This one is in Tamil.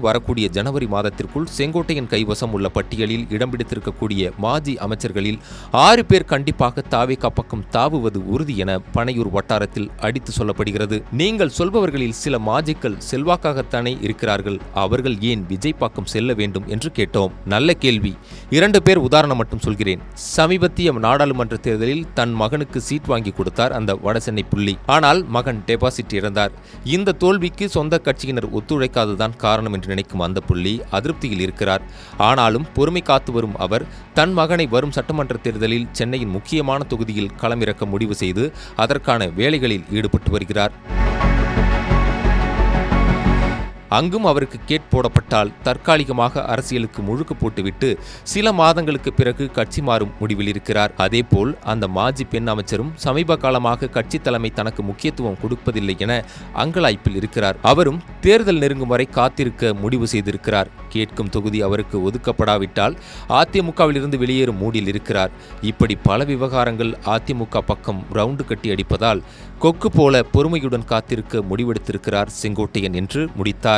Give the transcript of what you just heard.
வரக்கூடிய ஜனவரி மாதத்திற்குள் செங்கோட்டையன் கைவசம் உள்ள பட்டியலில் இடம் பிடித்திருக்கக்கூடிய மாஜி அமைச்சர்களில் 6 பேர் கண்டிப்பாக தாவேகா பக்கம் தாவுவது உறுதி என பனையூர் வட்டாரத்தில் அடித்து சொல்லப்படுகிறது. நீங்கள் சொல்பவர்களில் சில மாஜிக்கள் செல்வாக்காகத்தானே இருக்கிறார்கள், அவர்கள் ஏன் விஜய் பக்கம் செல்ல வேண்டும் என்று கேட்டோம். நல்ல கேள்வி. 2 பேர் உதாரணம் மட்டும் சொல்கிறேன். சமீபத்திய நாடாளுமன்ற தேர்தலில் தன் மகனுக்கு சீட் வாங்கி கொடுத்தார் அந்த வடசென்னை புள்ளி. ஆனால் மகன் டெபாசிட் இழந்தார். இந்த தோல்விக்கு சொந்த கட்சியினர் ஒத்துழைக்காததான் காரணம் என்று நினைக்கும் அந்த புள்ளி அதிருப்தியில் இருக்கிறார். ஆனாலும் பொறுமை காத்து வரும் அவர் தன் மகனை வரும் சட்டமன்ற தேர்தலில் சென்னையின் முக்கியமான தொகுதியில் களமிறக்க முடிவு செய்து அதற்கான வேலைகளில் ஈடுபட்டு வருகிறார். அங்கும் அவருக்கு கேட் போடப்பட்டால் தற்காலிகமாக அரசியலுக்கு முழுக்கு போட்டுவிட்டு சில மாதங்களுக்கு பிறகு கட்சி மாறும் முடிவில் இருக்கிறார். அதேபோல் அந்த மாஜி பெண் அமைச்சரும் சமீப காலமாக கட்சி தலைமை தனக்கு முக்கியத்துவம் கொடுப்பதில்லை என அங்கலாய்ப்பில் இருக்கிறார். அவரும் தேர்தல் நெருங்கும் வரை காத்திருக்க முடிவு செய்திருக்கிறார். கேட்கும் தொகுதி அவருக்கு ஒதுக்கப்படாவிட்டால் அதிமுகவிலிருந்து வெளியேறும் மூடில் இருக்கிறார். இப்படி பல விவகாரங்கள் அதிமுக பக்கம் ரவுண்டு கட்டி அடிப்பதால் கொக்கு போல பொறுமையுடன் காத்திருக்க முடிவெடுத்திருக்கிறார் செங்கோட்டையன் என்று முடித்தார்.